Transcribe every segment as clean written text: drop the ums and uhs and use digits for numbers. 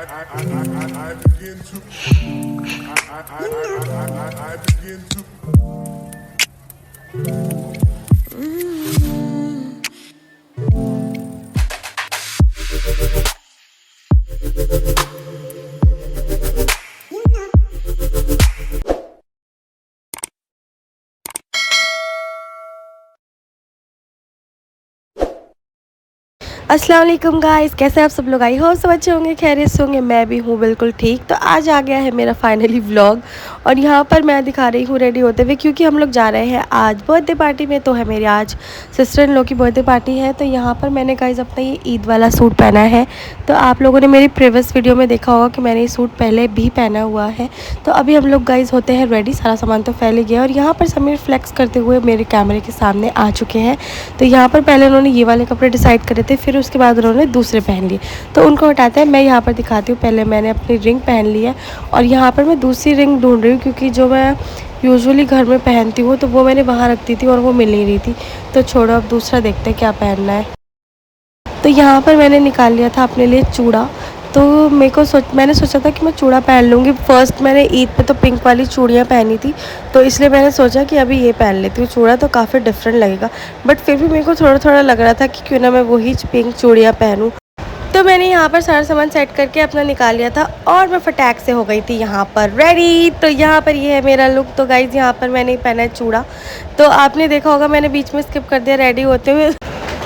I begin to I begin to अस्सलाम वालेकुम guys, कैसे आप सब लोग? आई हो सब अच्छे होंगे, खैरियत से होंगे। मैं भी हूँ बिल्कुल ठीक। तो आज आ गया है मेरा फाइनली व्लॉग और यहाँ पर मैं दिखा रही हूँ रेडी होते हुए, क्योंकि हम लोग जा रहे हैं आज बर्थडे पार्टी में। तो है मेरी आज सिस्टर इन लॉ की बर्थडे पार्टी है। तो यहाँ पर मैंने गाइस अपना ये ईद वाला सूट पहना है। तो आप लोगों ने मेरी प्रीवियस वीडियो में देखा होगा कि मैंने ये सूट पहले भी पहना हुआ है। तो अभी हम लोग गाइस होते हैं रेडी, सारा सामान तो फैल गया और यहाँ पर समीर फ्लेक्स करते हुए मेरे कैमरे के सामने आ चुके हैं। तो यहाँ पर पहले उन्होंने ये वाले कपड़े डिसाइड करे थे, फिर उसके बाद उन्होंने दूसरे पहन लिए। तो उनको हटाते हैं, मैं यहाँ पर दिखाती हूँ। पहले मैंने अपनी रिंग पहन ली है और यहाँ पर मैं दूसरी रिंग ढूंढ रही हूँ, क्योंकि जो मैं यूजुअली घर में पहनती हूँ तो वो मैंने वहाँ रखती थी और वो मिल नहीं रही थी। तो छोड़ो, अब दूसरा देखते हैं क्या पहनना है। तो यहाँ पर मैंने निकाल लिया था अपने लिए चूड़ा। तो मैंने सोचा था कि मैं चूड़ा पहन लूँगी। फ़र्स्ट मैंने ईद पे तो पिंक वाली चूड़ियाँ पहनी थी, तो इसलिए मैंने सोचा कि अभी ये पहन लेती हूँ। चूड़ा तो काफ़ी डिफरेंट लगेगा, बट फिर भी मेरे को थोड़ा थोड़ा लग रहा था कि क्यों ना मैं वही पिंक चूड़ियाँ पहनूँ। तो मैंने यहाँ पर सारा सामान सेट करके अपना निकाल लिया था और मैं फटाक से हो गई थी यहाँ पर रेडी। तो यहाँ पर ये है मेरा लुक। तो गाइज़ यहाँ पर मैंने पहना है चूड़ा। तो आपने देखा होगा मैंने बीच में स्किप कर दिया रेडी होते हुए,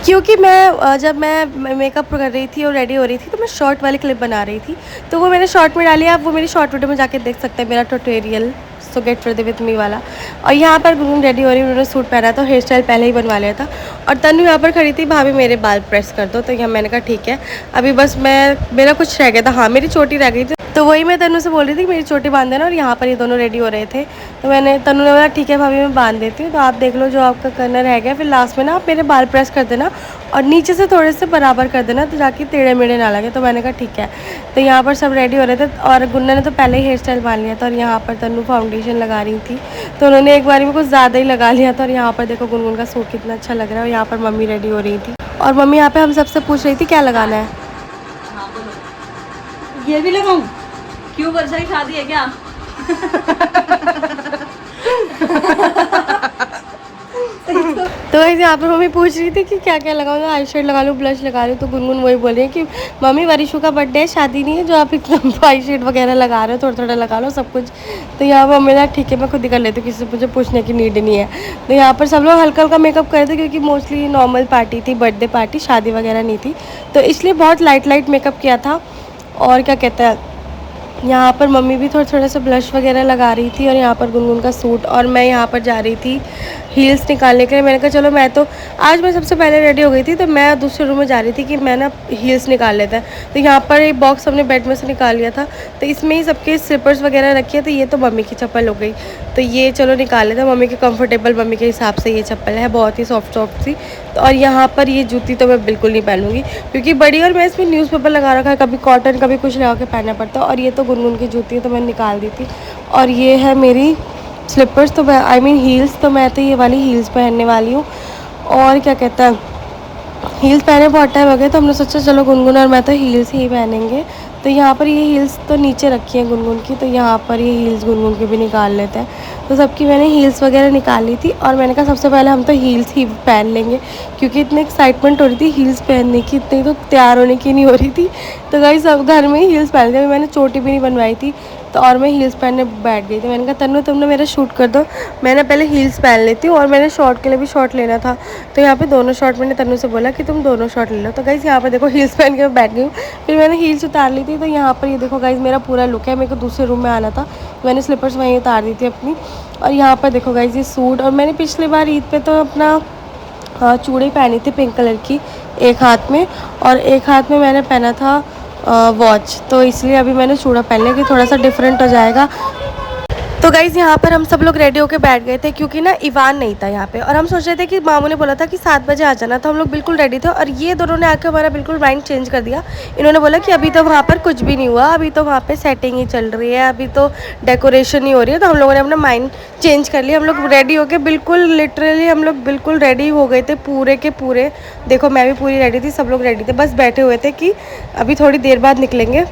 क्योंकि मैं जब मैं मेकअप कर रही थी और रेडी हो रही थी तो मैं शॉर्ट वाली क्लिप बना रही थी। तो वो मैंने शॉर्ट में डाली है। आप वो मेरी शॉर्ट वीडियो में जाके देख सकते हैं, मेरा tutorial so get ready with me वाला। और यहाँ पर गुनगुन रेडी हो रही, उन्होंने सूट पहना था, हेयर स्टाइल पहले ही बनवा लिया था। और तनु यहाँ पर खड़ी थी, भाभी मेरे बाल प्रेस कर दो। तो यहाँ मैंने कहा ठीक है, अभी बस मेरा कुछ रह गया था। हाँ, मेरी चोटी रह गई थी, तो वही मैं तनु से बोल रही थी कि मेरी चोटी बांध देना। और यहाँ पर ये दोनों रेडी हो रहे थे, तो तनु ने बोला ठीक है भाभी मैं बांध देती हूँ। तो आप देख लो जो आपका करना रह गया, फिर लास्ट में ना आप मेरे बाल प्रेस कर देना और नीचे से थोड़े से बराबर कर देना, तो जाके टेढ़े मेढ़े ना लगे। तो मैंने कहा ठीक है। तो यहाँ पर सब रेडी हो रहे थे और गुन्ना ने तो पहले ही हेयर स्टाइल बांध लिया था और यहाँ पर तनु फाउंडेशन लगा रही थी, तो उन्होंने एक बार में कुछ ज़्यादा ही लगा लिया था। और यहाँ पर देखो गुनगुन का सूट कितना अच्छा लग रहा है। और यहाँ पर मम्मी रेडी हो रही थी और मम्मी यहाँ पर हम सबसे पूछ रही थी क्या लगाना है। ये भी लगाऊं? क्यों, वर्षा की शादी है क्या? तो वैसे यहाँ पर मम्मी पूछ रही थी कि क्या क्या लगाऊँ, आई शेड लगा लूँ, ब्लश लगा लूँ। तो गुनगुन वही बोल रही है कि मम्मी वरिशु का बर्थडे है, शादी नहीं है जो आप एकदम आई शेड वगैरह लगा रहे हो, थोड़ा थोड़ा लगा लो सब कुछ। तो यहाँ पर मम्मी ने ठीक है मैं खुद ही कर लेती हूँ, किसी से मुझे पूछने की नीड नहीं है। तो यहाँ पर सब लोग हल्का हल्का मेकअप कर रहे थे, क्योंकि मोस्टली नॉर्मल पार्टी थी, बर्थडे पार्टी, शादी वगैरह नहीं थी। तो इसलिए बहुत लाइट लाइट मेकअप किया था। और क्या कहते हैं, यहाँ पर मम्मी भी थोड़ा सा ब्लश वगैरह लगा रही थी और यहाँ पर गुनगुन का सूट। और मैं यहाँ पर जा रही थी हील्स निकालने के लिए। मैंने कहा चलो आज मैं सबसे पहले रेडी हो गई थी, तो मैं दूसरे रूम में जा रही थी कि मैं ना हील्स निकाल लेता है। तो यहाँ पर एक बॉक्स हमने बेड में से निकाल लिया था, तो इसमें ही सबके स्लीपर्स वगैरह रखी है। तो ये तो मम्मी की चप्पल हो गई, तो ये चलो निकाल लेते हैं। मम्मी के कंफर्टेबल, मम्मी के हिसाब से ये चप्पल है, बहुत ही सॉफ्ट सी। तो और यहाँ पर ये जूती तो मैं बिल्कुल नहीं पहनूंगी, क्योंकि बड़ी और मैं इसमें न्यूज़पेपर लगा रखा है, कभी कॉटन कभी कुछ लगा के पहनना पड़ता है। और ये तो गुनगुन की जूती है, तो मैंने निकाल दी थी। और ये है मेरी स्लीपर्स, तो मैं हील्स, तो मैं तो ये वाली हील्स पहनने वाली हूँ। और क्या कहता है, हील्स पहने बहुत टाइम हो गया, तो हमने सोचा चलो गुनगुन और मैं तो हील्स ही पहनेंगे। तो यहाँ पर ये हील्स तो नीचे रखी हैं गुनगुन की, तो यहाँ पर ये हील्स गुनगुन के भी निकाल लेते हैं। तो सबकी मैंने हील्स वगैरह निकाल ली थी और मैंने कहा सबसे पहले हम तो हील्स ही पहन लेंगे, क्योंकि इतनी एक्साइटमेंट हो रही थी हील्स पहनने की, इतनी तो तैयार होने की नहीं हो रही थी। तो गाइस सब घर में ही हील्स पहन ली, मैंने चोटी भी नहीं बनवाई थी, तो और मैं हील्स पहनने बैठ गई थी। मैंने कहा तन्नू तुमने मेरा शूट कर दो, मैंने पहले हील्स पहन लेती हूँ। और मैंने शॉर्ट के लिए भी शॉर्ट लेना था, तो यहाँ पे दोनों शॉर्ट मैंने तन्नू से बोला कि तुम दोनों शॉर्ट ले लो। तो गाइस यहाँ पे देखो हील्स पहन के मैं बैठ गई हूँ, फिर मैंने हील्स उतार ली थी। तो यहाँ पर ये देखो गाइस मेरा पूरा लुक है। मेरे को दूसरे रूम में आना था, मैंने स्लीपर्स वहीं उतार दी थी अपनी। और यहाँ पर देखो गाइस ये सूट, और मैंने पिछली बार ईद पे तो अपना चूड़ी पहनी थी पिंक कलर की एक हाथ में, और एक हाथ में मैंने पहना था वॉच। तो इसलिए अभी मैंने चूड़ा पहन लिया कि थोड़ा सा डिफरेंट हो जाएगा। तो गाइज़ यहाँ पर हम सब लोग रेडी होके बैठ गए थे, क्योंकि ना इवान नहीं था यहाँ पे, और हम सोच रहे थे कि मामू ने बोला था कि 7 बजे आ जाना, तो हम लोग बिल्कुल रेडी थे। और ये दोनों ने आके हमारा बिल्कुल माइंड चेंज कर दिया। इन्होंने बोला कि अभी तो वहाँ पर कुछ भी नहीं हुआ, अभी तो वहाँ पे सेटिंग ही चल रही है, अभी तो डेकोरेशन ही हो रही है। तो हम लोगों ने अपना माइंड चेंज कर लिया। हम लोग रेडी होके बिल्कुल लिटरली हम लोग बिल्कुल रेडी हो गए थे पूरे के पूरे। देखो मैं भी पूरी रेडी थी, सब लोग रेडी थे, बस बैठे हुए थे कि अभी थोड़ी देर बाद निकलेंगे।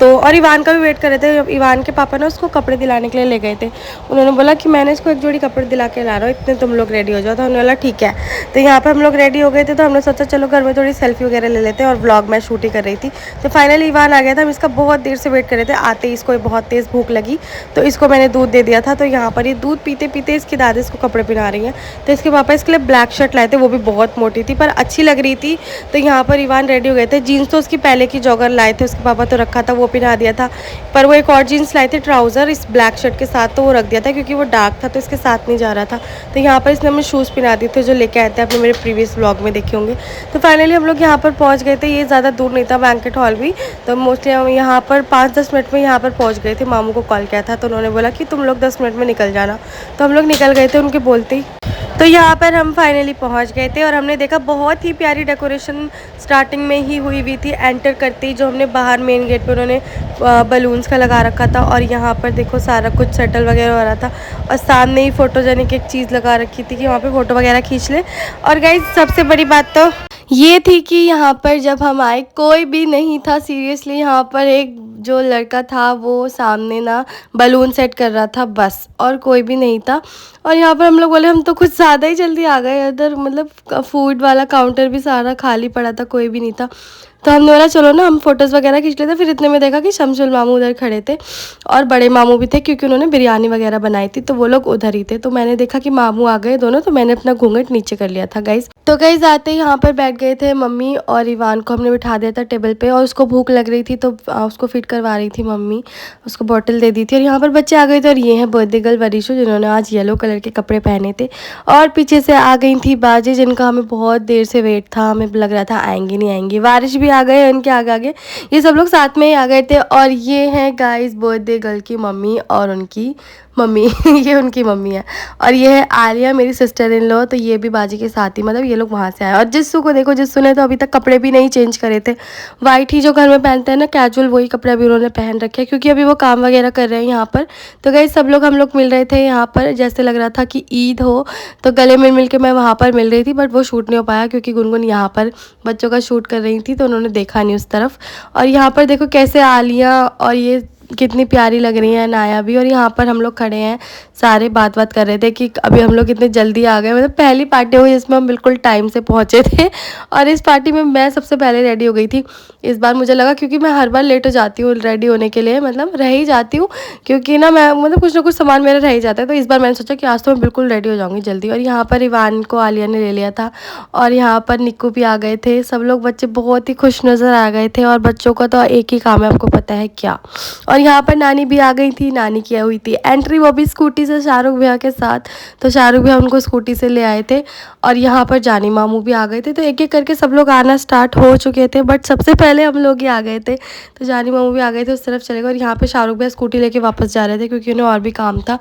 तो और इवान का भी वेट कर रहे थे। इवान के पापा ना उसको कपड़े दिलाने के लिए ले गए थे। उन्होंने बोला कि मैंने इसको एक जोड़ी कपड़े दिला के ला रहा हूँ, इतने तुम लोग रेडी हो जाओ। तो हमने बोला ठीक है। तो यहाँ पर हम लोग रेडी हो गए थे, तो हमने सोचा चलो घर में थोड़ी सेल्फी वगैरह ले लेते हैं, और व्लॉग मैं शूट ही कर रही थी। तो फाइनली इवान आ गया था। हम इसका बहुत देर से वेट कर रहे थे। आते ही इसको बहुत तेज़ भूख लगी, तो इसको मैंने दूध दे दिया था। तो यहाँ पर ये दूध पीते पीते इसकी दादी इसको कपड़े पहना रही हैं। तो इसके पापा इसके लिए ब्लैक शर्ट लाए थे, वो भी बहुत मोटी थी पर अच्छी लग रही थी। तो यहाँ पर इवान रेडी हो गए थे। जीन्स तो उसकी पहले की जॉगर लाए थे, उसके पापा तो रखा था, वो पहना दिया था। पर वो एक और जीन्स लाए थे ट्राउज़र इस ब्लैक शर्ट के साथ, तो वो रख दिया था क्योंकि वो डार्क था तो इसके साथ नहीं जा रहा था। तो यहाँ पर इसने हमें शूज़ पहना दिए थे जो लेके आए थे, आपने मेरे प्रीवियस व्लॉग में देखे होंगे। तो फाइनली हम लोग यहाँ पर पहुँच गए थे। ये ज़्यादा दूर नहीं था बैंकेट हॉल भी, तो मोस्टली हम यहाँ पर 5-10 मिनट में यहाँ पर पहुँच गए थे। मामू को कॉल किया था तो उन्होंने बोला कि तुम लोग 10 मिनट में निकल जाना। तो हम लोग निकल गए थे उनके बोलते ही। तो यहाँ पर हम फाइनली पहुँच गए थे और हमने देखा बहुत ही प्यारी डेकोरेशन स्टार्टिंग में ही हुई थी। एंटर करते ही जो हमने बाहर मेन गेट पे उन्होंने बलून्स का लगा रखा था, और यहाँ पर देखो सारा कुछ सेटल वगैरह हो रहा था, और सामने ही फोटोजेनिक एक चीज़ लगा रखी थी कि वहाँ पे फ़ोटो वगैरह खींच ले। और गाइज सबसे बड़ी बात तो ये थी कि यहाँ पर जब हम आए कोई भी नहीं था। सीरियसली यहाँ पर एक जो लड़का था वो सामने ना बलून सेट कर रहा था बस, और कोई भी नहीं था। और यहाँ पर हम लोग बोले हम तो कुछ ज़्यादा ही जल्दी आ गए इधर, मतलब फूड वाला काउंटर भी सारा खाली पड़ा था, कोई भी नहीं था। तो हमने बोला चलो ना हम फ़ोटोज़ वगैरह खींच लेते। फिर इतने में देखा कि शमशुल मामू उधर खड़े थे, और बड़े मामू भी थे क्योंकि उन्होंने बिरयानी वगैरह बनाई थी, तो वो लोग उधर ही थे। तो मैंने देखा कि मामू आ गए दोनों, तो मैंने अपना घूंघट नीचे कर लिया था गाइज़। तो गाइज़ आते ही यहाँ पर बैठ गए थे मम्मी, और इवान को हमने बिठा दिया था टेबल पे, और उसको भूख लग रही थी तो उसको फीड करवा रही थी मम्मी, उसको बॉटल दे दी थी। और यहाँ पर बच्चे आ गए थे, और ये हैं बर्थडे गर्ल वरीशु जिन्होंने आज येलो कलर के कपड़े पहने थे। और पीछे से आ गई थी बाजी जिनका हमें बहुत देर से वेट था, हमें लग रहा था आएंगी नहीं आएंगी। बारिश भी आ गए उनके आगे आगे, ये सब लोग साथ में ही आ गए थे। और ये हैं गाइस बर्थडे गर्ल की मम्मी और उनकी मम्मी ये उनकी मम्मी है। और ये है आलिया मेरी सिस्टर इन लॉ, तो ये भी बाजी के साथ ही, मतलब ये लोग वहाँ से आए। और जिस्सू को देखो, जिस्सू ने तो अभी तक कपड़े भी नहीं चेंज करे थे, वाइट ही जो घर में पहनते हैं ना कैजुअल, वही कपड़े अभी उन्होंने पहन रखे हैं क्योंकि अभी वो काम वगैरह कर रहे हैं यहाँ पर। तो गाइस सब लोग हम लोग मिल रहे थे यहाँ पर, जैसे लग रहा था कि ईद हो, तो गले मिल मिल के मैं वहाँ पर मिल रही थी, बट वो शूट नहीं हो पाया क्योंकि गुनगुन यहाँ पर बच्चों का शूट कर रही थी, तो उन्होंने देखा नहीं उस तरफ। और यहाँ पर देखो कैसे आलिया और ये कितनी प्यारी लग रही है, नाया भी। और यहाँ पर हम लोग खड़े हैं सारे बात कर रहे थे कि अभी हम लोग कितने जल्दी आ गए, मतलब पहली पार्टी हुई जिसमें हम बिल्कुल टाइम से पहुँचे थे। और इस पार्टी में मैं सबसे पहले रेडी हो गई थी इस बार, मुझे लगा क्योंकि मैं हर बार लेट हो जाती हूँ रेडी होने के लिए, मतलब रह ही जाती हूँ क्योंकि ना मैं मतलब कुछ ना कुछ सामान मेरा रह ही जाता है। तो इस बार मैंने सोचा कि आज तो मैं बिल्कुल रेडी हो जाऊँगी जल्दी। और यहाँ पर इवान को आलिया ने ले लिया था, और यहाँ पर निक्कू भी आ गए थे। सब लोग बच्चे बहुत ही खुश नज़र आ गए थे, और बच्चों का तो एक ही काम है, आपको पता है क्या। और यहाँ पर नानी भी आ गई थी, नानी की हुई थी एंट्री, वो भी स्कूटी से शाहरुख भैया के साथ। तो शाहरुख भैया उनको स्कूटी से ले आए थे, और यहाँ पर जानी मामू भी आ गए थे। तो एक एक करके सब लोग आना स्टार्ट हो चुके थे, बट सबसे पहले हम लोग ही आ गए थे। तो जानी मामू भी आ गए थे, उस तरफ चले गए। और यहाँ पर शाहरुख भैया स्कूटी लेके वापस जा रहे थे क्योंकि उन्हें और भी काम था।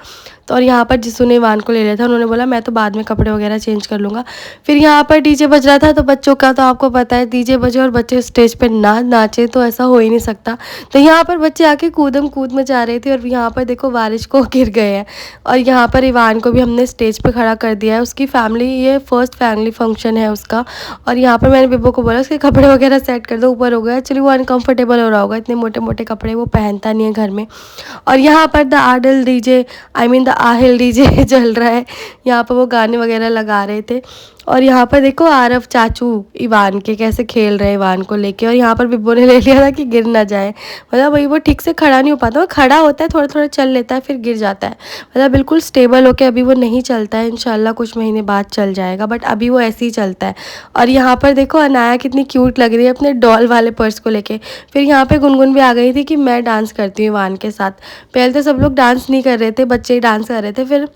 तो और यहाँ पर जिसू ने इवान को ले लिया था, उन्होंने बोला मैं तो बाद में कपड़े वगैरह चेंज कर लूँगा। फिर यहाँ पर डीजे बज रहा था, तो बच्चों का तो आपको पता है डीजे बजे और बच्चे स्टेज पे ना नाचे तो ऐसा हो ही नहीं सकता। तो यहाँ पर बच्चे आके कूदम कूद मचा रहे थे, और यहाँ पर देखो बारिश को गिर गए हैं। और यहाँ पर इवान को भी हमने स्टेज पे खड़ा कर दिया है, उसकी फैमिली, ये फर्स्ट फैमिली फंक्शन है उसका। और यहाँ पर मैंने बिब्बो को बोला उसके कपड़े वगैरह सेट कर दो, ऊपर हो गया। एक्चुअली वो अनकंफर्टेबल हो रहा होगा, इतने मोटे मोटे कपड़े वो पहनता नहीं है घर में। और यहाँ पर द आडल DJ, I mean the Aahil DJ चल रहा है, यहाँ पर वो गाने वगैरह लगा रहे थे। और यहाँ पर देखो आरव चाचू इवान के कैसे खेल रहे हैं इवान को लेके। और यहाँ पर बिब्बो ने ले लिया था कि गिर ना जाए, मतलब वही वो ठीक से खड़ा नहीं हो पाता, वो खड़ा होता है थोड़ा थोड़ा चल लेता है फिर गिर जाता है, मतलब बिल्कुल स्टेबल होके अभी वो नहीं चलता है। इंशाल्लाह कुछ महीने बाद चल जाएगा, बट अभी वो ऐसे ही चलता है। और यहाँ पर देखो अनाया कितनी क्यूट लग रही है अपने डॉल वाले पर्स को लेके। फिर यहाँ पे गुनगुन भी आ गई थी कि मैं डांस करती हूँ इवान के साथ। पहले तो सब लोग डांस नहीं कर रहे थे, बच्चे ही डांस कर रहे थे। फिर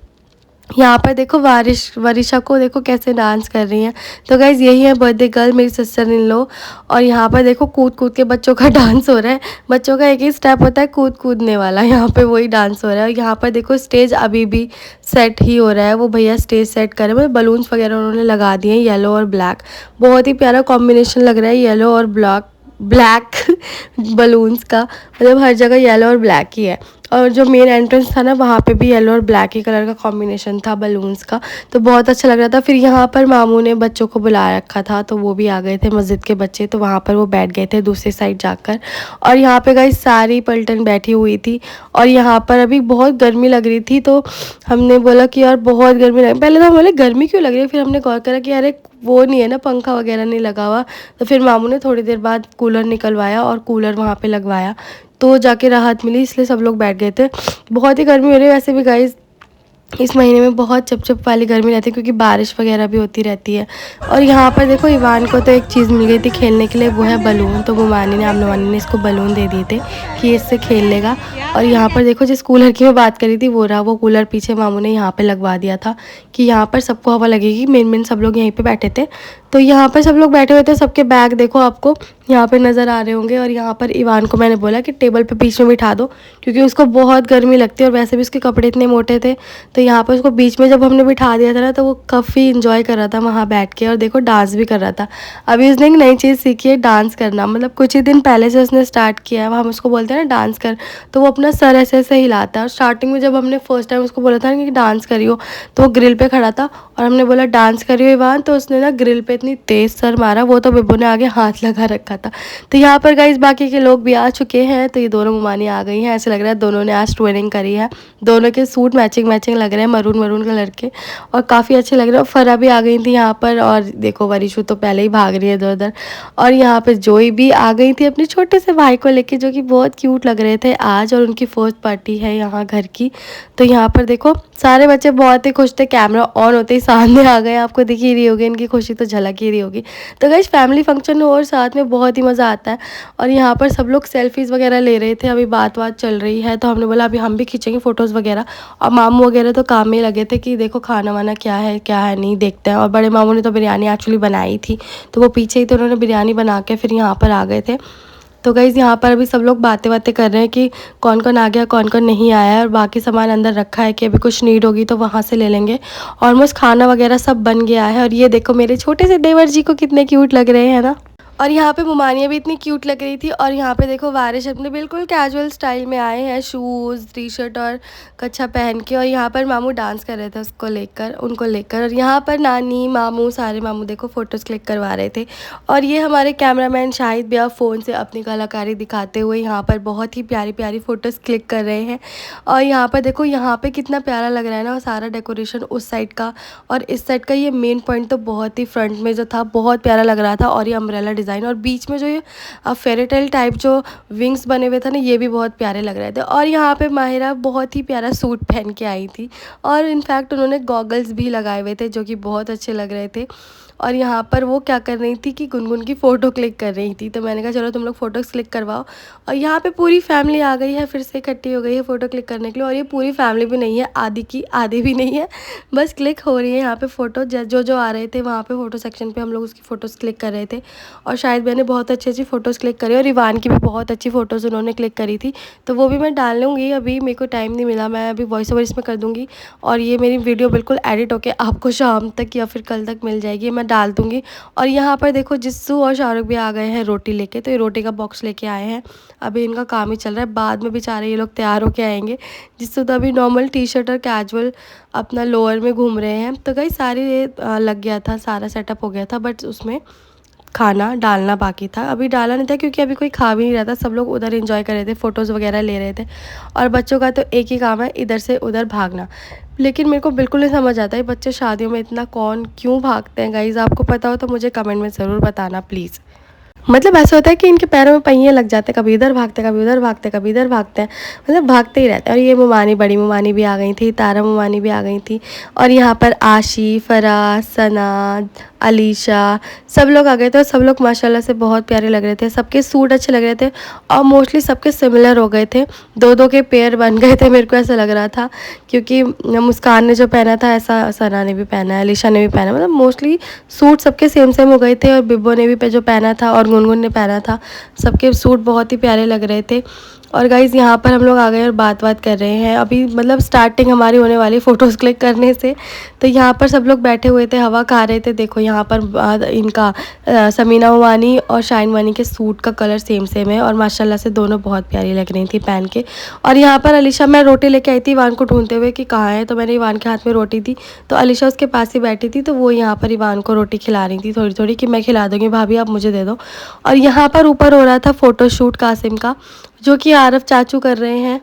यहाँ पर देखो वरिशा को देखो कैसे डांस कर रही हैं। तो गाइज़ यही है बर्थडे गर्ल मेरी सिस्टर इन लॉ। और यहाँ पर देखो कूद कूद के बच्चों का डांस हो रहा है, बच्चों का एक ही स्टेप होता है कूद कूदने वाला, यहाँ पे वही डांस हो रहा है। और यहाँ पर देखो स्टेज अभी भी सेट ही हो रहा है, वो भैया स्टेज सेट कर रहे हैं, मतलब बलून्स वगैरह उन्होंने लगा दिए हैं येलो और ब्लैक, बहुत ही प्यारा कॉम्बिनेशन लग रहा है येलो और ब्लैक बलून्स का, मतलब हर जगह येलो और ब्लैक ही है। और जो मेन एंट्रेंस था ना वहाँ पे भी येलो और ब्लैक ही कलर का कॉम्बिनेशन था बलून्स का, तो बहुत अच्छा लग रहा था। फिर यहाँ पर मामू ने बच्चों को बुला रखा था, तो वो भी आ गए थे मस्जिद के बच्चे, तो वहाँ पर वो बैठ गए थे दूसरी साइड जाकर। और यहाँ पे गाइस सारी पलटन बैठी हुई थी, और यहाँ पर अभी बहुत गर्मी लग रही थी, तो हमने बोला कि यार बहुत गर्मी लग, पहले तो हम बोले गर्मी क्यों लग रही है, फिर हमने गौर करा कि अरे वो नहीं है ना, पंखा वगैरह नहीं लगा हुआ। तो फिर मामू ने थोड़ी देर बाद कूलर निकलवाया और कूलर वहाँ पे लगवाया, तो जाके राहत मिली, इसलिए सब लोग बैठ गए थे। बहुत ही गर्मी हो रही है वैसे भी गाइस, इस महीने में बहुत चपचप वाली गर्मी रहती है क्योंकि बारिश वगैरह भी होती रहती है। और यहाँ पर देखो इवान को तो एक चीज़ मिल गई थी खेलने के लिए, वो है बलून। तो मुमानी ने आमनवानी ने इसको बलून दे दिए थे कि इससे खेल लेगा। और यहाँ पर देखो जिस कूलर की मैं बात करी थी वो रहा, वो कूलर पीछे मामू ने यहाँ पे लगवा दिया था कि यहाँ पर सबको हवा लगेगी। मेन सब लोग यहीं पे बैठे थे, तो यहाँ पर सब लोग बैठे हुए थे, सबके बैग देखो आपको यहाँ पर नज़र आ रहे होंगे। और यहाँ पर इवान को मैंने बोला कि टेबल पे बीच में बिठा दो, क्योंकि उसको बहुत गर्मी लगती है और वैसे भी उसके कपड़े इतने मोटे थे। तो यहाँ पर उसको बीच में जब हमने बिठा दिया था ना, तो वो काफ़ी इन्जॉय कर रहा था वहाँ बैठ के, और देखो डांस भी कर रहा था। अभी उसने एक नई चीज़ सीखी है, डांस करना। मतलब कुछ ही दिन पहले से उसने स्टार्ट किया है, हम उसको बोलते हैं ना डांस कर, तो वो अपना सर ऐसे ऐसे हिलाता है। और स्टार्टिंग में जब हमने फर्स्ट टाइम उसको बोला था ना कि डांस करियो, तो वो ग्रिल पे खड़ा था और हमने बोला डांस करियो इवान, तो उसने ना ग्रिल पे इतनी तेज़ सर मारा, वो तो बिब्बू ने आगे हाथ लगा रखा था। तो यहाँ पर गाइस बाकी के लोग भी आ चुके हैं, तो ये दोनों मुमानी आ गई हैं। ऐसे लग रहा है दोनों ने आज ट्रेनिंग करी है, दोनों के सूट मैचिंग मैचिंग लग रहे हैं, मरून मरून कलर के, और काफ़ी अच्छे लग रहे हैं। और फरा भी आ गई थी यहाँ पर, और देखो वरीशु तो पहले ही भाग रही है इधर उधर। और यहाँ पर जोई भी आ गई थी अपने छोटे से भाई को लेके, जो कि बहुत क्यूट लग रहे थे आज, और उनकी फर्स्ट पार्टी है यहाँ घर की। तो यहाँ पर देखो सारे बच्चे बहुत ही खुश थे, कैमरा ऑन होते ही सामने आ गए, आपको दिख ही रही होगी इनकी खुशी, तो झलक ही रही होगी। तो गाइस फैमिली फंक्शन हो और साथ में बहुत ही मज़ा आता है। और यहाँ पर सब लोग सेल्फीज़ वगैरह ले रहे थे, अभी बात चल रही है, तो हमने बोला अभी हम भी खींचेंगे फ़ोटोज़ वगैरह। और मामू वगैरह तो काम में लगे थे कि देखो खाना वाना क्या है नहीं देखते हैं। और बड़े मामू ने तो बिरयानी एक्चुअली बनाई थी, तो वो पीछे ही तो उन्होंने बिरयानी बना के फिर यहाँ पर आ गए थे। तो गाइज़ यहाँ पर अभी सब लोग बातें कर रहे हैं कि कौन कौन आ गया कौन कौन नहीं आया है, और बाकी सामान अंदर रखा है कि अभी कुछ नीड होगी तो वहाँ से ले लेंगे। ऑलमोस्ट खाना वगैरह सब बन गया है। और ये देखो मेरे छोटे से देवर जी को कितने क्यूट लग रहे हैं ना। और यहाँ पे मुमानिया भी इतनी क्यूट लग रही थी। और यहाँ पे देखो वारिश अपने बिल्कुल कैजुअल स्टाइल में आए हैं, शूज़ टी शर्ट और कच्छा पहन के। और यहाँ पर मामू डांस कर रहे थे उनको लेकर। और यहाँ पर नानी मामू सारे मामू देखो फ़ोटोज़ क्लिक करवा रहे थे। और ये हमारे कैमरामैन शाहिद भी अब फ़ोन से अपनी कलाकारी दिखाते हुए यहाँ पर बहुत ही प्यारी प्यारी फ़ोटोज़ क्लिक कर रहे हैं। और यहाँ पर देखो यहाँ पर कितना प्यारा लग रहा है ना, और सारा डेकोरेशन उस साइड का और इस साइड का, ये मेन पॉइंट तो बहुत ही फ्रंट में जो था बहुत प्यारा लग रहा था। और ये अम्ब्रेला डिज़ाइन, और बीच में जो ये फेरीटेल टाइप जो विंग्स बने हुए थे ना, ये भी बहुत प्यारे लग रहे थे। और यहाँ पे माहिरा बहुत ही प्यारा सूट पहन के आई थी, और इनफैक्ट उन्होंने गॉगल्स भी लगाए हुए थे जो कि बहुत अच्छे लग रहे थे। और यहाँ पर वो क्या कर रही थी कि गुनगुन की फ़ोटो क्लिक कर रही थी, तो मैंने कहा चलो तुम लोग फ़ोटोज़ क्लिक करवाओ। और यहाँ पे पूरी फैमिली आ गई है, फिर से इकट्ठी हो गई है फ़ोटो क्लिक करने के लिए। और ये पूरी फैमिली भी नहीं है, आधी की आधी भी नहीं है, बस क्लिक हो रही है यहाँ पे फ़ोटो। जो आ रहे थे वहाँ पे फ़ोटो सेक्शन पे हम लोग उसकी फ़ोटोज़ क्लिक कर रहे थे। और शायद मैंने बहुत अच्छी फ़ोटोज़ क्लिक करी, और इवान की भी बहुत अच्छी फ़ोटोज़ उन्होंने क्लिक करी थी, तो वो भी मैं डाल लूँगी। अभी मेरे को टाइम नहीं मिला, मैं अभी वॉइस ओवर इसमें कर दूँगी, और ये मेरी वीडियो बिल्कुल एडिट होके आपको शाम तक या फिर कल तक मिल जाएगी, मैं डाल दूँगी। और यहाँ पर देखो जिस्सू और शाहरुख भी आ गए हैं रोटी लेके, तो ये रोटी का बॉक्स लेके आए हैं। अभी इनका काम ही चल रहा है, बाद में बेचारे ये लोग तैयार होके आएंगे। जिस्सू तो अभी नॉर्मल टी शर्ट और कैजुअल अपना लोअर में घूम रहे हैं। तो कई सारी लग गया था, सारा सेटअप हो गया था, बट उसमें खाना डालना बाकी था। अभी डाला नहीं था क्योंकि अभी कोई खा भी नहीं रहा था, सब लोग उधर एंजॉय कर रहे थे, फ़ोटोज़ वगैरह ले रहे थे। और बच्चों का तो एक ही काम है, इधर से उधर भागना। लेकिन मेरे को बिल्कुल नहीं समझ आता है बच्चे शादियों में इतना कौन क्यों भागते हैं। गाइज़ आपको पता हो तो मुझे कमेंट में ज़रूर बताना प्लीज़। मतलब ऐसा होता है कि इनके पैरों में पहिए लग जाते हैं, कभी इधर भागते हैं, कभी उधर भागते हैं, कभी इधर भागते हैं, मतलब भागते ही रहते हैं। और ये मुमानी बड़ी मुमानी भी आ गई थी, तारा मुमानी भी आ गई थी। और यहाँ पर आशी, फरा, सना, अलीशा सब लोग आ गए थे, और सब लोग माशाल्लाह से बहुत प्यारे लग रहे थे। सबके सूट अच्छे लग रहे थे, और मोस्टली सबके सिमिलर हो गए थे, दो दो के पेयर बन गए थे, मेरे को ऐसा लग रहा था। क्योंकि मुस्कान ने जो पहना था ऐसा सना ने भी पहना है, अलीशा ने भी पहना, मतलब मोस्टली सूट सबके सेम सेम हो गए थे। और बिब्बो ने भी जो पहना था और गुनगुन ने पहना था, सबके सूट बहुत ही प्यारे लग रहे थे। और गाइज़ यहाँ पर हम लोग आ गए और बात कर रहे हैं अभी, मतलब स्टार्टिंग हमारी होने वाली फ़ोटोज़ क्लिक करने से। तो यहाँ पर सब लोग बैठे हुए थे, हवा खा रहे थे। देखो यहाँ पर इनका समीना उमानी और शाइन वानी के सूट का कलर सेम सेम है और माशाल्लाह से दोनों बहुत प्यारी लग रही थी पहन के। और यहाँ पर अलीशा, मैं रोटी लेके आई थी इवान को ढूंढते हुए कि कहाँ है, तो मैंने इवान के हाथ में रोटी दी, तो अलीशा उसके पास ही बैठी थी, तो वो यहाँ पर इवान को रोटी खिला रही थी थोड़ी थोड़ी कि मैं खिला दूँगी भाभी, आप मुझे दे दो। और यहाँ पर ऊपर हो रहा था फ़ोटोशूट कासिम का, जो कि आरफ चाचू कर रहे हैं।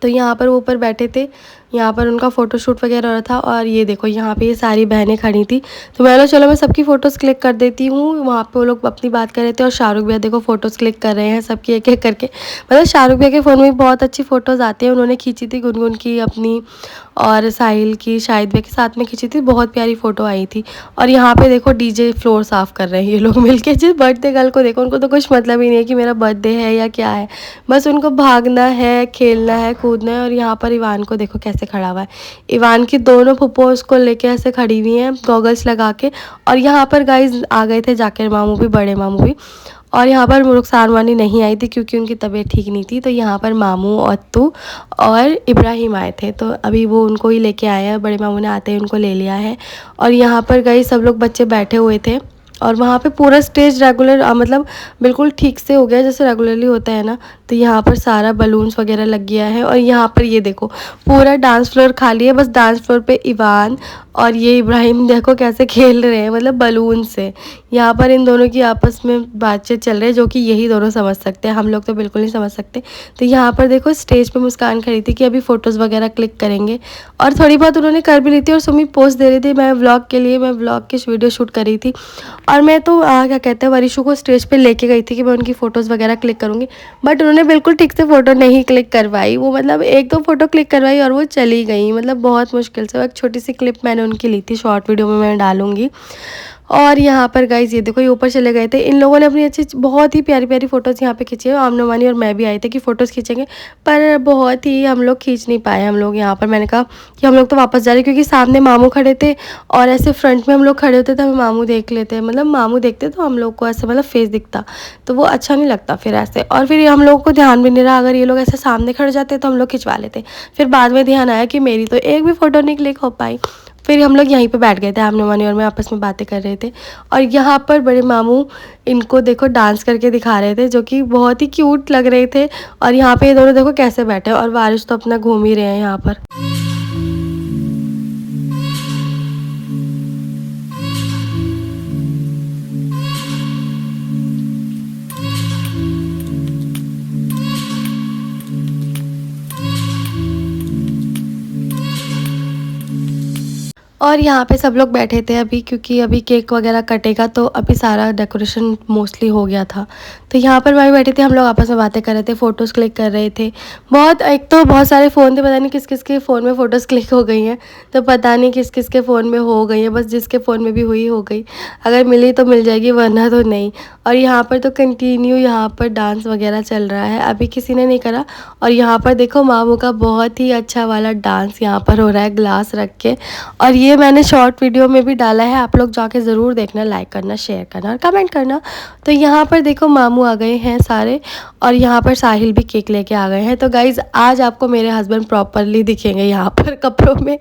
तो यहाँ पर वो ऊपर बैठे थे, यहाँ पर उनका फ़ोटोशूट वगैरह हो रहा था। और ये देखो यहाँ पे ये सारी बहनें खड़ी थी, तो मैं चलो मैं सबकी फ़ोटोज़ क्लिक कर देती हूँ। वहाँ पे वो लोग अपनी बात कर रहे थे और शाहरुख भैया देखो फ़ोटोज़ क्लिक कर रहे हैं सबकी एक एक करके। मतलब शाहरुख भैया के फ़ोन में बहुत अच्छी फ़ोटोज़ आती हैं, उन्होंने खींची थी गुनगुन की अपनी और साहिल की, शाहिद भैया के साथ में खींची थी, बहुत प्यारी फ़ोटो आई थी। और यहाँ पे देखो डीजे फ्लोर साफ़ कर रहे हैं ये लोग मिलके। जिस बर्थडे गर्ल को देखो, उनको तो कुछ मतलब ही नहीं है कि मेरा बर्थडे है या क्या है, बस उनको भागना है, खेलना है, कूदना है। और यहाँ पर इवान को देखो कैसे खड़ा हुआ है, इवान की दोनों फुप्पो उसको लेके ऐसे खड़ी हुई हैं गॉगल्स लगा के। और यहाँ पर गाइज आ गए थे जाकिर मामू भी, बड़े मामू भी। और यहाँ पर रुखसार वानी नहीं आई थी क्योंकि उनकी तबीयत ठीक नहीं थी, तो यहाँ पर मामू, अत्तू और इब्राहिम आए थे, तो अभी वो उनको ही लेके आए हैं। बड़े मामू ने आते ही उनको ले लिया है। और यहाँ पर गई सब लोग बच्चे बैठे हुए थे और वहाँ पे पूरा स्टेज रेगुलर मतलब बिल्कुल ठीक से हो गया जैसे रेगुलरली होता है ना। तो यहाँ पर सारा बलून्स वगैरह लग गया है। और यहाँ पर ये देखो पूरा डांस फ्लोर खाली है, बस डांस फ्लोर पे इवान और ये इब्राहिम देखो कैसे खेल रहे हैं, मतलब बलून से। यहाँ पर इन दोनों की आपस में बातचीत चल रही है, जो कि यही दोनों समझ सकते हैं, हम लोग तो बिल्कुल नहीं समझ सकते। तो यहाँ पर देखो स्टेज पे मुस्कान खड़ी थी कि अभी फ़ोटोज़ वगैरह क्लिक करेंगे, और थोड़ी बहुत उन्होंने कर भी ली थी। और सुमी पोस्ट दे रही थी, मैं व्लॉग के लिए, मैं व्लॉग की वीडियो शूट कर रही थी। और मैं तो क्या कहते हैं वरिशु को स्टेज पे लेके गई थी कि मैं उनकी फ़ोटोज़ वगैरह क्लिक करूँगी, बट उन्होंने बिल्कुल ठीक से फ़ोटो नहीं क्लिक करवाई। वो मतलब एक दो फ़ोटो क्लिक करवाई और वो चली गई, मतलब बहुत मुश्किल से। एक छोटी सी क्लिप मैंने उनकी ली थी, शॉर्ट वीडियो में मैं डालूँगी। और यहाँ पर गाइज़ ये देखो ये ऊपर चले गए थे, इन लोगों ने अपनी अच्छी बहुत ही प्यारी प्यारी फ़ोटोज़ यहाँ पे खींची है। आमनो मानी और मैं भी आए थे कि फ़ोटोज़ खींचेंगे, पर बहुत ही हम लोग खींच नहीं पाए। हम लोग यहाँ पर मैंने कहा कि हम लोग तो वापस जा रहे, क्योंकि सामने मामू खड़े थे और ऐसे फ्रंट में हम लोग खड़े होते थे, हमें मामू देख लेते, मतलब मामू देखते तो हम लोग को ऐसे मतलब फेस दिखता, तो वो अच्छा नहीं लगता फिर ऐसे। और फिर हम लोगों को ध्यान भी नहीं रहा, अगर ये लोग ऐसे सामने खड़े जाते तो हम लोग खिंचवा लेते। फिर बाद में ध्यान आया कि मेरी तो एक भी फ़ोटो नहीं क्लिक हो पाई। फिर हम लोग यहीं पे बैठ गए थे, आमनो मानी और मैं आपस में बातें कर रहे थे। और यहाँ पर बड़े मामू इनको देखो डांस करके दिखा रहे थे, जो कि बहुत ही क्यूट लग रहे थे। और यहाँ पे ये दोनों देखो कैसे बैठे, और बारिश तो अपना घूम ही रहे हैं यहाँ पर। और यहाँ पे सब लोग बैठे थे अभी, क्योंकि अभी केक वगैरह कटेगा, तो अभी सारा डेकोरेशन मोस्टली हो गया था। तो यहाँ पर मैं भी बैठी थी, हम लोग आपस में बातें कर रहे थे, फ़ोटोज़ क्लिक कर रहे थे। बहुत एक तो बहुत सारे फ़ोन थे, पता नहीं किस किस के फ़ोन में फ़ोटोज़ क्लिक हो गई हैं, तो पता नहीं किस किस के फ़ोन में हो गई है, बस जिसके फ़ोन में भी हुई हो गई, अगर मिली तो मिल जाएगी वरना तो नहीं। और यहाँ पर तो कंटिन्यू यहाँ पर डांस वगैरह चल रहा है, अभी किसी ने नहीं करा। और यहाँ पर देखो मामू का बहुत ही अच्छा वाला डांस यहाँ पर हो रहा है ग्लास रख के, और ये मैंने शॉर्ट वीडियो में भी डाला है, आप लोग जाके ज़रूर देखना, लाइक करना, शेयर करना और कमेंट करना। तो यहाँ पर देखो मामू आ गए हैं सारे, और यहाँ पर साहिल भी केक लेके आ गए हैं। तो गाइज़ आज आपको मेरे हस्बैंड प्रॉपरली दिखेंगे यहाँ पर कपड़ों में,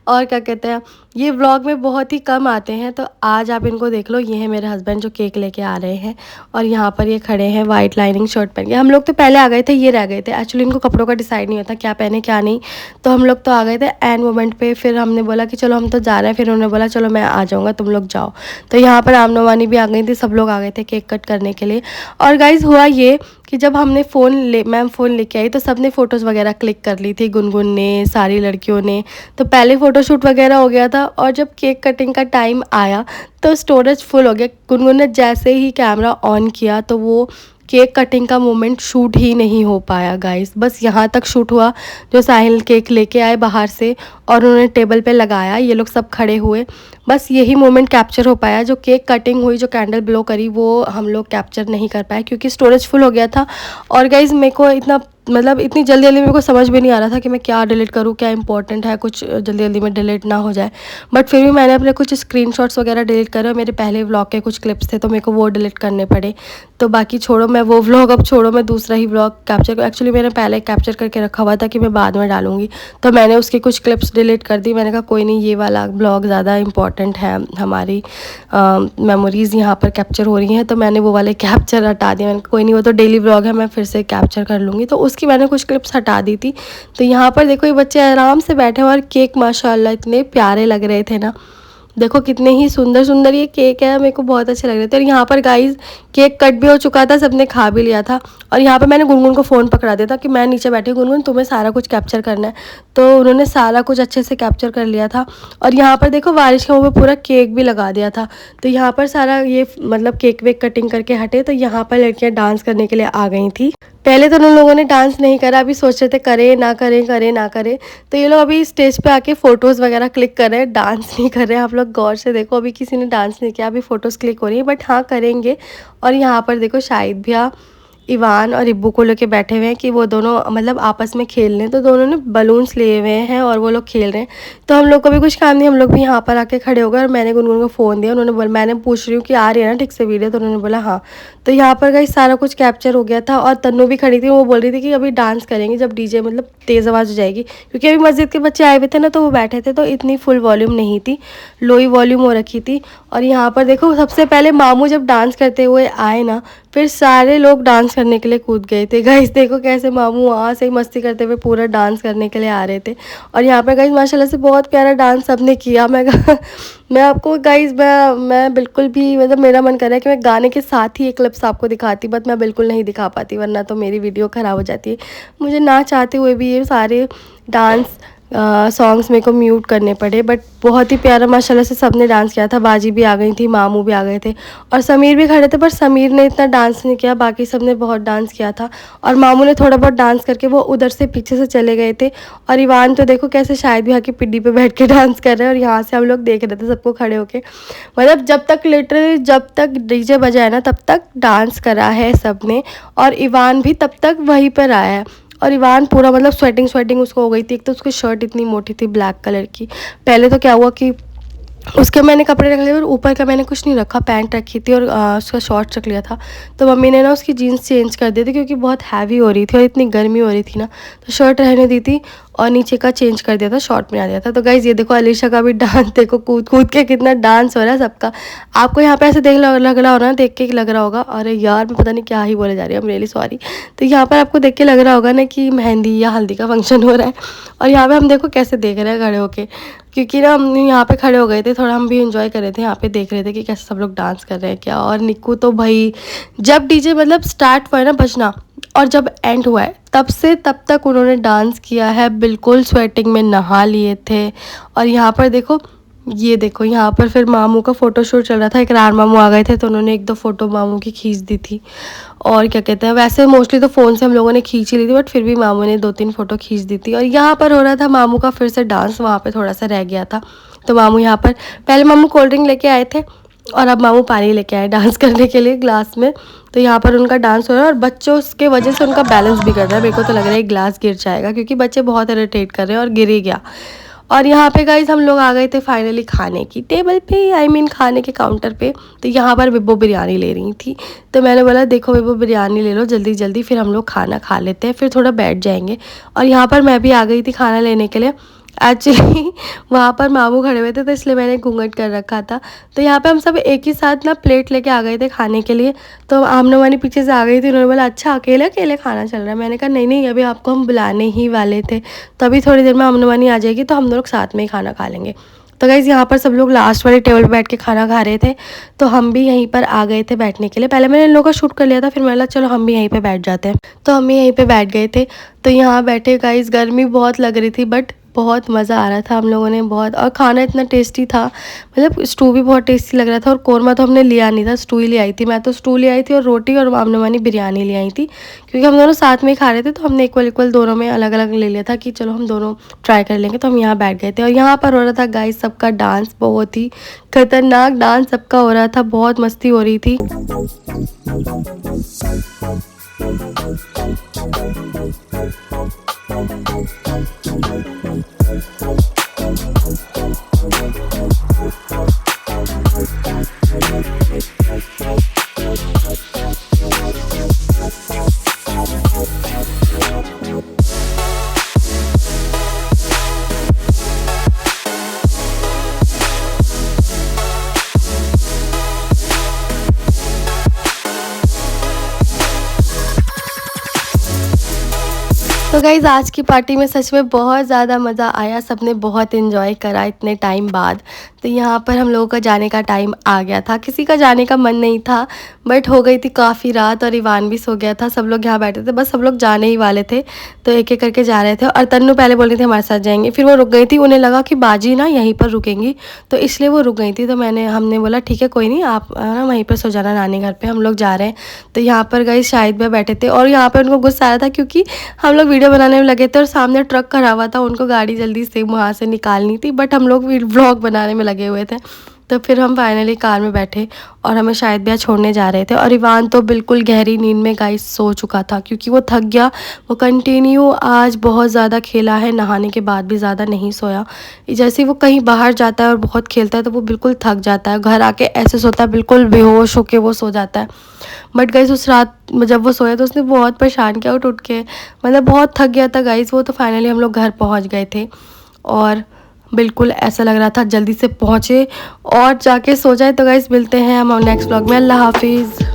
और क्या कहते हैं ये व्लॉग में बहुत ही कम आते हैं, तो आज आप इनको देख लो। ये है मेरे हस्बैंड जो केक लेके आ रहे हैं, और यहाँ पर ये खड़े हैं वाइट लाइनिंग शर्ट पहन के। हम लोग तो पहले आ गए थे, ये रह गए थे, एक्चुअली इनको कपड़ों का डिसाइड नहीं होता क्या पहने क्या नहीं, तो हम लोग तो आ गए थे एंड मोमेंट पे। फिर हमने बोला कि चलो हम तो जा रहे हैं, फिर उन्होंने बोला चलो मैं आ जाऊँगा, तुम लोग जाओ। तो यहाँ पर आमनो वानी भी आ गई थी, सब लोग आ गए थे केक कट करने के लिए। और गाइज़ हुआ ये कि जब हमने मैम फ़ोन लेके आई तो सब ने फ़ोटोज़ वगैरह क्लिक कर ली थी, गुनगुन ने, सारी लड़कियों ने, तो पहले फ़ोटोशूट वगैरह हो गया था। और जब केक कटिंग का टाइम आया तो स्टोरेज फुल हो गया। गुनगुन ने जैसे ही कैमरा ऑन किया तो वो केक कटिंग का मोमेंट शूट ही नहीं हो पाया गाइस, बस यहाँ तक शूट हुआ जो साहिल केक लेके आए बाहर से और उन्होंने टेबल पे लगाया, ये लोग सब खड़े हुए, बस यही मोमेंट कैप्चर हो पाया। जो केक कटिंग हुई, जो कैंडल ब्लो करी, वो हम लोग कैप्चर नहीं कर पाए क्योंकि स्टोरेज फुल हो गया था। और गाइज़ मेरे को इतना मतलब इतनी जल्दी जल्दी मेरे को समझ भी नहीं आ रहा था कि मैं क्या डिलीट करूँ, क्या इंपॉर्टेंट है, कुछ जल्दी जल्दी में डिलीट ना हो जाए। बट फिर भी मैंने अपने कुछ स्क्रीनशॉट्स वगैरह डिलीट करे और मेरे पहले व्लॉग के कुछ क्लिप्स थे तो मेरे को वो डिलीट करने पड़े। तो बाकी छोड़ो, मैं वो व्लॉग अब छोड़ो, मैं दूसरा ही व्लॉग कैप्चर कर, एक्चुअली मैंने पहले कैप्चर करके रखा हुआ था कि मैं बाद में डालूंगी, तो मैंने उसकी कुछ क्लिप्स डिलीट कर दी। मैंने कहा कोई नहीं, ये वाला ब्लॉग ज़्यादा इंपॉर्टेंट है, हमारी मेमोरीज़ यहाँ पर कैप्चर हो रही हैं, तो मैंने वो वाले कैप्चर हटा दिए। मैंने कोई नहीं, वो तो डेली व्लॉग है, मैं फिर से कैप्चर कर लूँगी। तो उसकी मैंने कुछ क्लिप्स हटा दी थी। तो यहाँ पर देखो ये बच्चे आराम से बैठे हुए और केक माशाल्लाह इतने प्यारे लग रहे थे ना, देखो कितने ही सुंदर सुंदर ये केक है, मेरे को बहुत अच्छे लग रहे थे। और यहाँ पर गाइस केक कट भी हो चुका था, सबने खा भी लिया था। और यहाँ पर मैंने गुनगुन को फ़ोन पकड़ा दिया था कि मैं नीचे बैठी, गुनगुन तुम्हें सारा कुछ कैप्चर करना है। तो उन्होंने सारा कुछ अच्छे से कैप्चर कर लिया था। और यहाँ पर देखो बारिश के मुँह पे पूरा केक भी लगा दिया था। तो यहाँ पर सारा ये मतलब केक वेक कटिंग करके हटे, तो यहाँ पर लड़कियाँ डांस करने के लिए आ गई थी। पहले तो उन लोगों ने डांस नहीं करा, अभी सोच रहे थे करें ना करें, करें ना करें। तो ये लोग अभी स्टेज पे आके फ़ोटोज़ वगैरह क्लिक कर रहे हैं, डांस नहीं कर रहे हैं। आप लोग गौर से देखो, अभी किसी ने डांस नहीं किया, अभी फ़ोटोज़ क्लिक हो रही है, बट हाँ करेंगे। और यहाँ पर देखो शाहिद भैया इवान और इब्बू को लेके बैठे हुए हैं कि वो दोनों मतलब आपस में खेल रहे हैं। तो दोनों ने बलून्स लिए हुए हैं और वो लोग खेल रहे हैं। तो हम लोग को भी कुछ काम नहीं, हम लोग भी यहाँ पर आके खड़े हो गए। और मैंने गुनगुन को फ़ोन दिया, उन्होंने बोला, मैंने पूछ रही हूँ कि आ रही है ना ठीक से वीडियो, तो उन्होंने बोला हाँ। तो यहाँ पर गाइस सारा कुछ कैप्चर हो गया था। और तन्नू भी खड़ी थी, वो बोल रही थी कि अभी डांस करेंगे जब डीजे मतलब तेज़ आवाज़ हो जाएगी, क्योंकि अभी मस्जिद के बच्चे आए हुए थे ना, तो वो बैठे थे, तो इतनी फुल वॉल्यूम नहीं थी, लो ही वॉल्यूम हो रखी थी। और यहाँ पर देखो सबसे पहले मामू जब डांस करते हुए आए ना, फिर सारे लोग डांस करने के लिए कूद गए थे। गाइस देखो कैसे मामू वहाँ से ही मस्ती करते हुए पूरा डांस करने के लिए आ रहे थे। और यहाँ पर गाइस माशाल्लाह से बहुत प्यारा डांस सबने किया। मैं आपको गाइस मैं बिल्कुल भी मतलब मेरा मन कर रहा है कि मैं गाने के साथ ही एक क्लिप्स आपको दिखाती, बट मैं बिल्कुल नहीं दिखा पाती वरना तो मेरी वीडियो ख़राब हो जाती है। मुझे ना चाहते हुए भी ये सारे डांस सॉन्ग्स मेरे को म्यूट करने पड़े, बट बहुत ही प्यारा माशाल्लाह से सबने डांस किया था। बाजी भी आ गई थी, मामू भी आ गए थे और समीर भी खड़े थे, पर समीर ने इतना डांस नहीं किया, बाकी सब ने बहुत डांस किया था। और मामू ने थोड़ा बहुत डांस करके वो उधर से पीछे से चले गए थे। और इवान तो देखो कैसे शायद भी आके पिड्डी पे बैठ के डांस कर रहे हैं और यहाँ से हम लोग देख रहे थे सबको खड़े होके। मतलब जब तक लिटरली जब तक डीजे बजाए ना तब तक डांस करा है सब ने। और इवान भी तब तक वहीं पर आया है। और इवान पूरा मतलब स्वेटिंग उसको हो गई थी। एक तो उसकी शर्ट इतनी मोटी थी ब्लैक कलर की। पहले तो क्या हुआ कि उसके मैंने कपड़े रख लिए और ऊपर का मैंने कुछ नहीं रखा, पैंट रखी थी और उसका शॉर्ट्स रख लिया था। तो मम्मी ने ना उसकी जीन्स चेंज कर दी थी क्योंकि बहुत हैवी हो रही थी और इतनी गर्मी हो रही थी ना, तो शर्ट रहने दी थी और नीचे का चेंज कर दिया था, शॉर्ट में आ दिया था। तो गाइज़ ये देखो अलीशा का भी डांस देखो, कूद कूद के कितना डांस हो रहा है सबका। आपको यहाँ पे ऐसे लग रहा होगा ना, देख के लग रहा होगा, अरे यार मैं पता नहीं क्या ही बोले जा रही हूँ, आई एम रियली सॉरी। तो यहाँ पर आपको देख के लग रहा होगा ना कि मेहंदी या हल्दी का फंक्शन हो रहा है। और यहाँ पे हम देखो कैसे देख रहे हैं खड़े होके, क्योंकि ना हम यहाँ पे खड़े हो गए थे, थोड़ा हम भी इंजॉय कर रहे थे, यहाँ पे देख रहे थे कि कैसे सब लोग डांस कर रहे हैं क्या। और निक्कू तो भाई जब डीजे मतलब स्टार्ट हुआ है ना बजना और जब एंड हुआ है तब से तब तक उन्होंने डांस किया है, बिल्कुल स्वेटिंग में नहा लिए थे। और यहाँ पर देखो, ये देखो यहाँ पर फिर मामू का फ़ोटो शूट चल रहा था, इकरार मामू आ गए थे तो उन्होंने एक दो फ़ोटो मामू की खींच दी थी। और क्या कहते हैं, वैसे मोस्टली तो फ़ोन से हम लोगों ने खींच ही ली थी, बट फिर भी मामू ने 2-3 फ़ोटो खींच दी थी। और यहाँ पर हो रहा था मामू का फिर से डांस, वहाँ पर थोड़ा सा रह गया था। तो मामू यहाँ पर पहले मामू कोल्ड ड्रिंक लेके आए थे और अब मामू पानी लेके आए डांस करने के लिए ग्लास में। तो यहाँ पर उनका डांस हो रहा है और बच्चों उसके वजह से उनका बैलेंस बिगड़ रहा है। मेरे को तो लग रहा है ग्लास गिर जाएगा क्योंकि बच्चे बहुत इरिटेट कर रहे हैं और गिर ही गया। और यहाँ पे गाइस हम लोग आ गए थे फाइनली खाने की टेबल पे, आई मीन खाने के काउंटर पे। तो यहाँ पर विब्बो बिरयानी ले रही थी, तो मैंने बोला देखो विब्बो बिरयानी ले लो जल्दी जल्दी, फिर हम लोग खाना खा लेते हैं, फिर थोड़ा बैठ जाएंगे। और यहाँ पर मैं भी आ गई थी खाना लेने के लिए। एक्चुअली वहाँ पर मामू खड़े हुए थे तो इसलिए मैंने घूंघट कर रखा था। तो यहाँ पे हम सब एक ही साथ ना प्लेट लेके आ गए थे खाने के लिए। तो आमना वानी पीछे से आ गई थी, उन्होंने बोला अच्छा अकेले अकेले खाना चल रहा है। मैंने कहा नहीं नहीं, अभी आपको हम बुलाने ही वाले थे, तो अभी थोड़ी देर में आमना वानी आ जाएगी तो हम लोग साथ में ही खाना खा लेंगे। तो गाइज़ यहाँ पर सब लोग लास्ट वाले टेबल पे बैठ के खाना खा रहे थे, तो हम भी यहीं पर आ गए थे बैठने के लिए। पहले मैंने इन लोगों का शूट कर लिया था, फिर मैंने चलो हम भी यहीं पे बैठ जाते हैं, तो हम भी यहीं पे बैठ गए थे। तो यहाँ बैठे गाइज़ गर्मी बहुत लग रही थी, बट बहुत मज़ा आ रहा था हम लोगों ने बहुत, और खाना इतना टेस्टी था, मतलब स्टू भी बहुत टेस्टी लग रहा था। और कौरमा तो हमने लिया नहीं था, स्टू ही ले आई थी मैं। तो स्टू ले आई थी और रोटी, और आमने मानी बिरयानी ले आई थी, क्योंकि हम दोनों साथ में ही खा रहे थे। तो हमने इक्वल इक्वल दोनों में अलग अलग ले लिया था कि चलो हम दोनों ट्राई कर लेंगे। तो हम यहाँ बैठ गए थे और यहाँ पर हो रहा था गाइस सबका डांस, बहुत ही खतरनाक डांस सबका हो रहा था, बहुत मस्ती हो रही थी। तो गाइज़ आज की पार्टी में सच में बहुत ज़्यादा मज़ा आया, सबने बहुत इन्जॉय करा इतने टाइम बाद। तो यहाँ पर हम लोगों का जाने का टाइम आ गया था, किसी का जाने का मन नहीं था, बट हो गई थी काफ़ी रात और इवान भी सो गया था। सब लोग यहाँ बैठे थे, बस सब लोग जाने ही वाले थे, तो एक एक करके जा रहे थे। और तन्नू पहले बोल रही थी हमारे साथ जाएंगे, फिर वो रुक गई थी, उन्हें लगा कि बाजी ना यहीं पर रुकेंगी, तो इसलिए वो रुक गई थी। तो हमने बोला ठीक है कोई नहीं, आप ना वहीं पर सो जाना नानी घर पर, हम लोग जा रहे हैं। तो यहाँ पर गई शाहिद में बैठे थे और यहाँ पर उनको गुस्सा आया था, क्योंकि हम लोग वीडियो बनाने में लगे थे और सामने ट्रक खड़ा हुआ था, उनको गाड़ी जल्दी से वहाँ से निकालनी थी, बट हम लोग व्लॉग बनाने में लगे हुए थे। तो फिर हम फाइनली कार में बैठे और हमें शायद भी छोड़ने जा रहे थे। और इवान तो बिल्कुल गहरी नींद में गाइस सो चुका था, क्योंकि वो थक गया। वो कंटिन्यू आज बहुत ज़्यादा खेला है, नहाने के बाद भी ज़्यादा नहीं सोया। जैसे वो कहीं बाहर जाता है और बहुत खेलता है तो वो बिल्कुल थक जाता है, घर आके ऐसे सोता है, बिल्कुल बेहोश होके वो सो जाता है। बट गाइस उस रात जब वो सोया तो उसने बहुत परेशान किया उठ के, मतलब बहुत थक गया था गाइस वो। तो फाइनली हम लोग घर पहुंच गए थे और बिल्कुल ऐसा लग रहा था जल्दी से पहुँचे और जाके सो जाए। तो गाइस मिलते हैं हम नेक्स्ट व्लॉग में। अल्लाह हाफिज़।